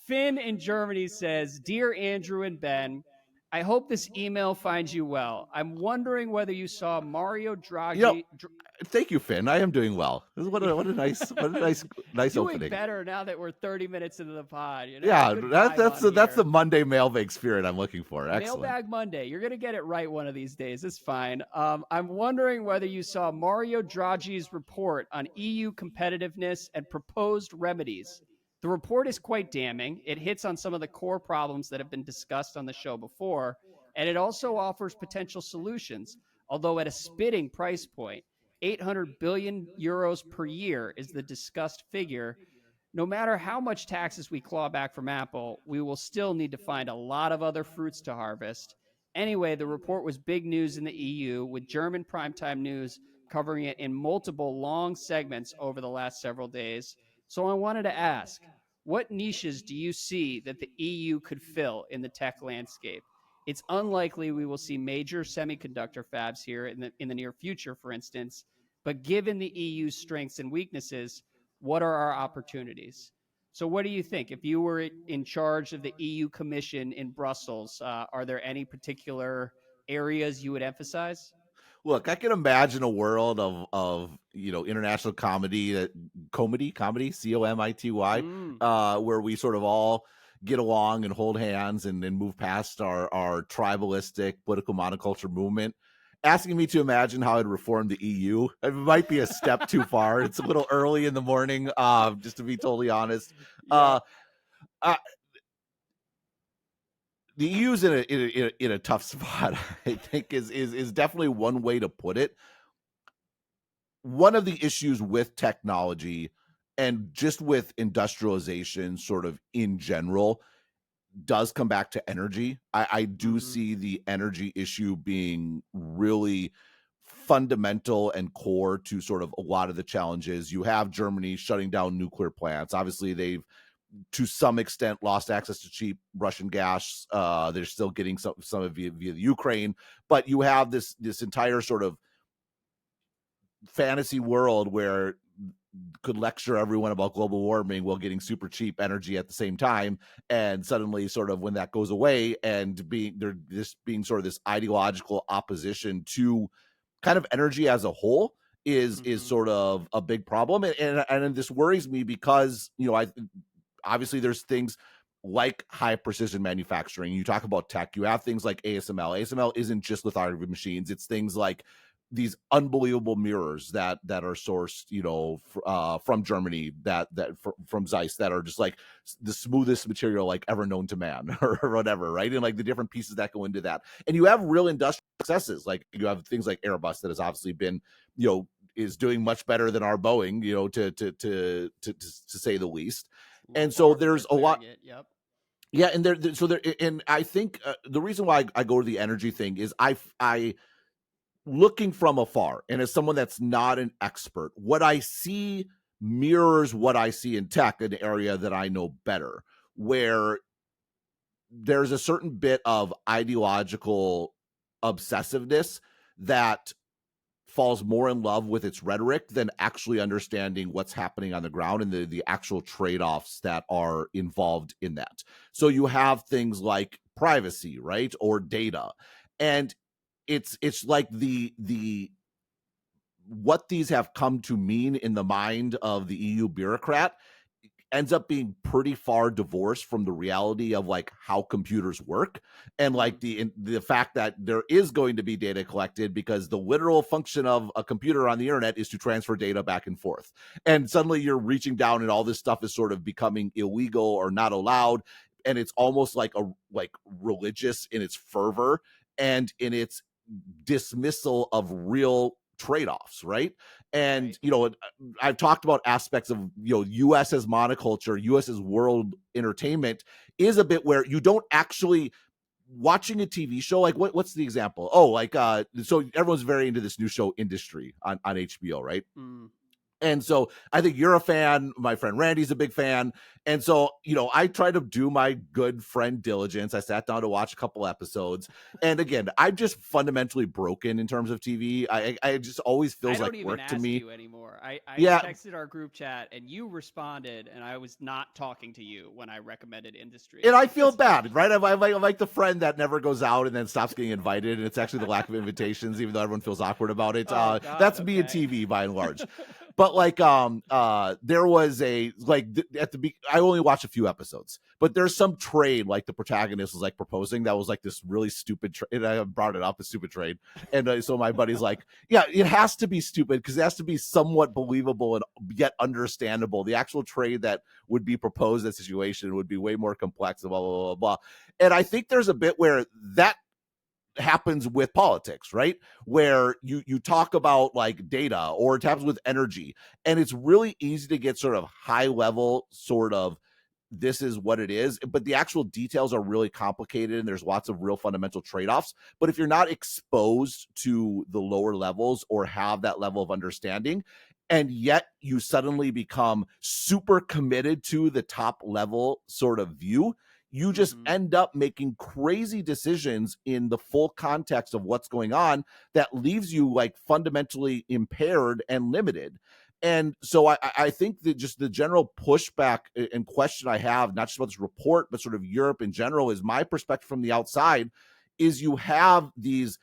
Finn in Germany says, "Dear Andrew and Ben, I hope this email finds you well. I'm wondering whether you saw Mario You know, Draghi." thank you, Finn. I am doing well. What a nice Doing opening. better now that we're 30 minutes into the pod. Yeah, Good vibe on that's the here. Monday mailbag spirit I'm looking for. Excellent. Mailbag Monday. You're going to get it right one of these days. It's fine. I'm wondering whether you saw Mario Draghi's report on EU competitiveness and proposed remedies. The report is quite damning. It hits on some of the core problems that have been discussed on the show before, and it also offers potential solutions, although at a spitting price point. 800 billion euros per year is the discussed figure. No matter how much taxes we claw back from Apple, we will still need to find a lot of other fruits to harvest. Anyway, the report was big news in the EU, with German primetime news covering it in multiple long segments over the last several days. So I wanted to ask, what niches do you see that the EU could fill in the tech landscape? It's unlikely we will see major semiconductor fabs here in the near future, for instance, but given the EU's strengths and weaknesses, what are our opportunities? So, what do you think? If you were in charge of the EU Commission in Brussels, are there any particular areas you would emphasize? Look, I can imagine a world of international comedy, COMITY, Mm, where we sort of all get along and hold hands and move past our tribalistic political monoculture movement. Asking me to imagine how I'd reform the EU, it might be a step too far. It's a little early in the morning, just to be totally honest. yep. Uh, uh, the EU's in a tough spot. I think is definitely one way to put it. One of the issues with technology and just with industrialization sort of in general does come back to energy. I do Mm-hmm. see the energy issue being really fundamental and core to sort of a lot of the challenges. You have Germany shutting down nuclear plants. Obviously, they've to some extent lost access to cheap Russian gas. They're still getting some of it via the Ukraine, but you have this entire sort of fantasy world where could lecture everyone about global warming while getting super cheap energy at the same time, and suddenly sort of when that goes away and being sort of this ideological opposition to kind of energy as a whole is Mm-hmm. sort of a big problem, and this worries me because I obviously there's things like high precision manufacturing. You talk about tech, you have things like ASML isn't just lithography machines, it's things like these unbelievable mirrors that are sourced, from Germany, from Zeiss, that are just like the smoothest material like ever known to man, or whatever, right? And like the different pieces that go into that, and you have real industrial successes. Like you have things like Airbus that has obviously been, is doing much better than our Boeing, to say the least. And so there's Ford's a lot. wearing it. Yep. Yeah, and and I think the reason why I go to the energy thing is I looking from afar, and as someone that's not an expert, what I see mirrors what I see in tech, an area that I know better, where there's a certain bit of ideological obsessiveness that falls more in love with its rhetoric than actually understanding what's happening on the ground and the actual trade-offs that are involved in that. So you have things like privacy, right? Or data. And it's like the what these have come to mean in the mind of the EU bureaucrat ends up being pretty far divorced from the reality of like how computers work, and like Mm. the fact that there is going to be data collected, because the literal function of a computer on the internet is to transfer data back and forth, and suddenly you're reaching down and all this stuff is sort of becoming illegal or not allowed, and it's almost like religious in its fervor and in its dismissal of real trade-offs, right? And Right. I've talked about aspects of US as monoculture, US as world entertainment is a bit where you don't actually watching a TV show. Like what's the example? Oh, like so everyone's very into this new show Industry on HBO, right? Mm. And so I think you're a fan. My friend Randy's a big fan. And so, I try to do my good friend diligence. I sat down to watch a couple episodes. And again, I'm just fundamentally broken in terms of TV. I just always feels like work to me. I don't even ask you anymore. I Yeah. texted our group chat and you responded, and I was not talking to you when I recommended Industry. And I feel bad, right? I'm like the friend that never goes out and then stops getting invited. And it's actually the lack of invitations, even though everyone feels awkward about it. God, that's me and TV by and large. But there was I only watched a few episodes, but there's some trade, like the protagonist was like proposing that was like this really stupid trade. And I brought it up, a stupid trade. And so my buddy's like, yeah, it has to be stupid because it has to be somewhat believable and yet understandable. The actual trade that would be proposed in that situation would be way more complex and blah, blah, blah, blah. And I think there's a bit where that happens with politics, right? Where you talk about like data, or it happens with energy, and it's really easy to get sort of high level sort of this is what it is, but the actual details are really complicated and there's lots of real fundamental trade-offs. But if you're not exposed to the lower levels or have that level of understanding, and yet you suddenly become super committed to the top level sort of view, you just end up making crazy decisions in the full context of what's going on that leaves you like fundamentally impaired and limited. And so I think that just the general pushback and question I have, not just about this report, but sort of Europe in general, is my perspective from the outside is you have these,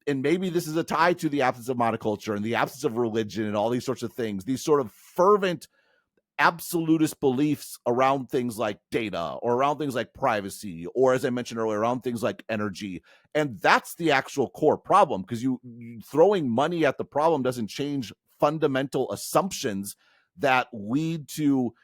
and maybe this is a tie to the absence of monoculture and the absence of religion and all these sorts of things, these sort of fervent absolutist beliefs around things like data or around things like privacy, or as I mentioned earlier, around things like energy. And that's the actual core problem, because you throwing money at the problem doesn't change fundamental assumptions that lead to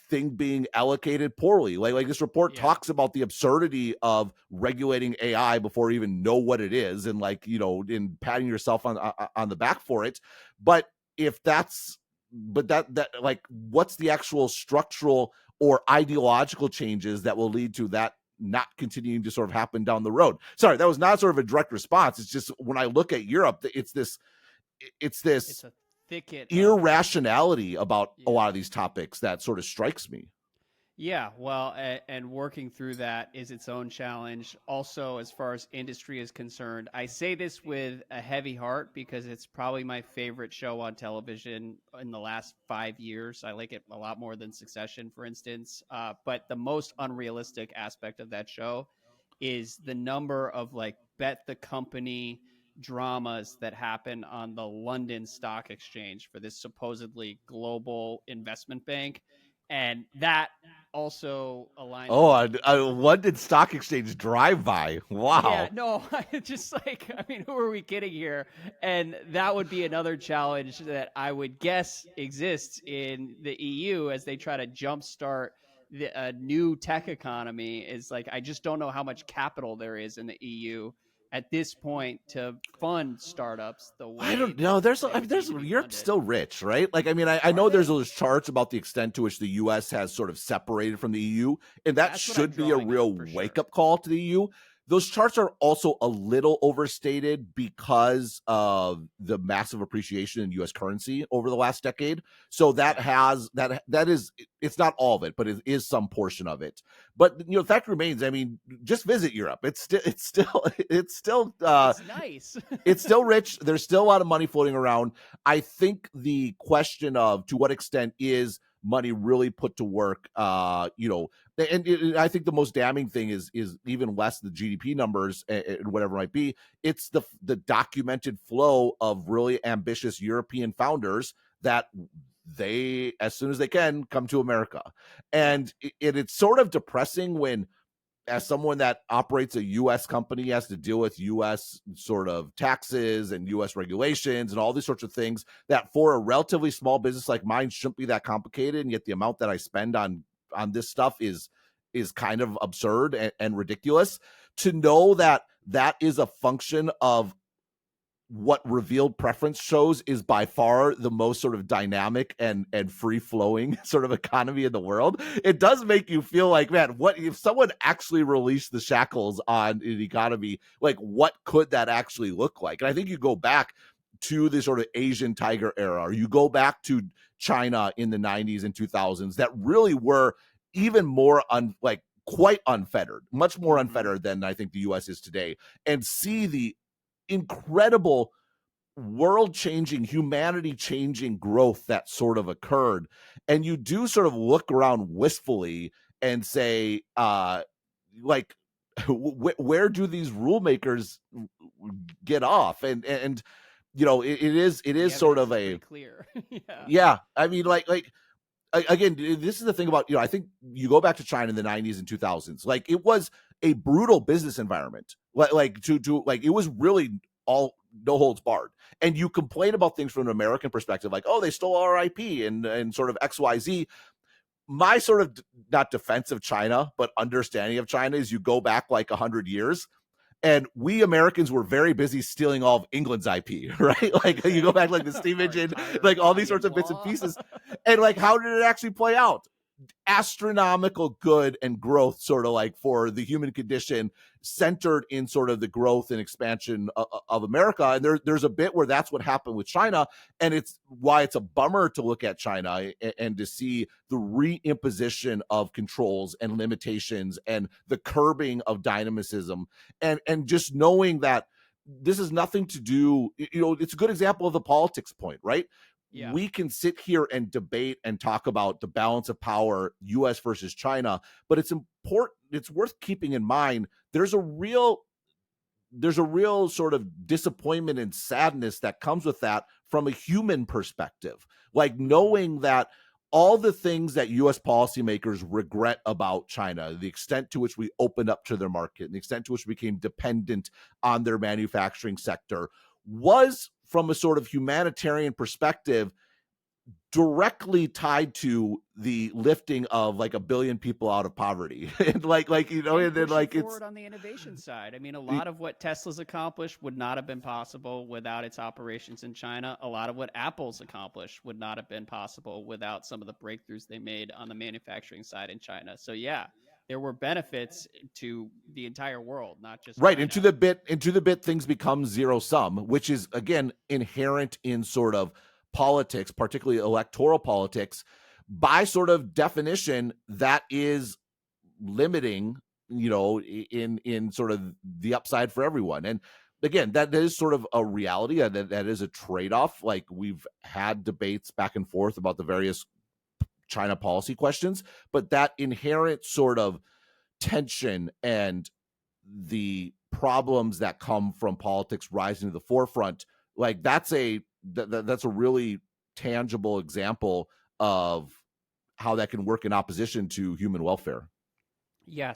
thing being allocated poorly. Like this report talks about the absurdity of regulating AI before you even know what it is, and in patting yourself on the back for it. But that like, what's the actual structural or ideological changes that will lead to that not continuing to sort of happen down the road? Sorry, that was not sort of a direct response. It's just when I look at Europe, it's a thicket irrationality about a lot of these topics that sort of strikes me. Yeah, well, and working through that is its own challenge. Also, as far as industry is concerned, I say this with a heavy heart because it's probably my favorite show on television in the last 5 years. I like it a lot more than Succession, for instance. But the most unrealistic aspect of that show is the number of like bet the company dramas that happen on the London Stock Exchange for this supposedly global investment bank. And that also aligns. Oh, a London Stock Exchange drive-by. Wow. Yeah, no, just like, I mean, who are we kidding here? And that would be another challenge that I would guess exists in the EU as they try to jumpstart a new tech economy. Is like, I just don't know how much capital there is in the EU at this point to fund startups the way. I don't know. There's Europe's still rich, right? Like, I mean, I know there's those charts about the extent to which the U.S. has sort of separated from the EU, and that should be a real wake-up call to the EU. Those charts are also a little overstated because of the massive appreciation in U.S. currency over the last decade. So that is, it's not all of it, but it is some portion of it. But the fact remains, I mean, just visit Europe. It's still it's nice. It's still rich. There's still a lot of money floating around. I think the question of to what extent is money really put to work, I think the most damning thing is even less the GDP numbers and whatever it might be. It's the documented flow of really ambitious European founders that they, as soon as they can, come to America. And it's sort of depressing when, as someone that operates a U.S. company, has to deal with U.S. sort of taxes and U.S. regulations and all these sorts of things that for a relatively small business like mine shouldn't be that complicated. And yet the amount that I spend on this stuff is kind of absurd and ridiculous. To know that is a function of what revealed preference shows is by far the most sort of dynamic and free-flowing sort of economy in the world. It does make you feel like, man, what if someone actually released the shackles on an economy? Like, what could that actually look like? And I think you go back to the sort of Asian tiger era, or you go back to China in the 90s and 2000s that really were even more quite unfettered, much more unfettered than I think the US is today, and see the incredible world-changing, humanity-changing growth that sort of occurred. And you do sort of look around wistfully and say, like, where do these rule makers get off? And you know, it is sort of a clear. yeah. I mean, again, this is the thing about, you know, I think you go back to China in the 90s and 2000s, like it was a brutal business environment, like it was really all no holds barred. And you complain about things from an American perspective, like, oh, they stole our IP and sort of XYZ. My sort of not defense of China, but understanding of China is you go back like 100 years. And we Americans were very busy stealing all of England's IP, right? Like you go back like the steam engine, like all these sorts of bits and pieces. And like, how did it actually play out? Astronomical good and growth, sort of like for the human condition, centered in sort of the growth and expansion of America. And there's a bit where that's what happened with China, and it's why it's a bummer to look at China and to see the reimposition of controls and limitations and the curbing of dynamism, and just knowing that this is nothing to do, you know, it's a good example of the politics point, right? Yeah. We can sit here and debate and talk about the balance of power, US versus China, but it's important, it's worth keeping in mind there's a real sort of disappointment and sadness that comes with that from a human perspective. Like knowing that all the things that US policymakers regret about China, the extent to which we opened up to their market, and the extent to which we became dependent on their manufacturing sector, was from a sort of humanitarian perspective directly tied to the lifting of like 1 billion people out of poverty. And like you know, and then like it's on the innovation side. I mean, a lot of what Tesla's accomplished would not have been possible without its operations in China. A lot of what Apple's accomplished would not have been possible without some of the breakthroughs they made on the manufacturing side in China. So yeah, there were benefits to the entire world, not just right. China. Into the bit things become zero sum, which is again inherent in sort of politics, particularly electoral politics. By sort of definition, that is limiting, you know, in sort of the upside for everyone. And again, that is sort of a reality, that is a trade-off. Like we've had debates back and forth about the various China policy questions, but that inherent sort of tension and the problems that come from politics rising to the forefront, like that's a really tangible example of how that can work in opposition to human welfare. Yeah.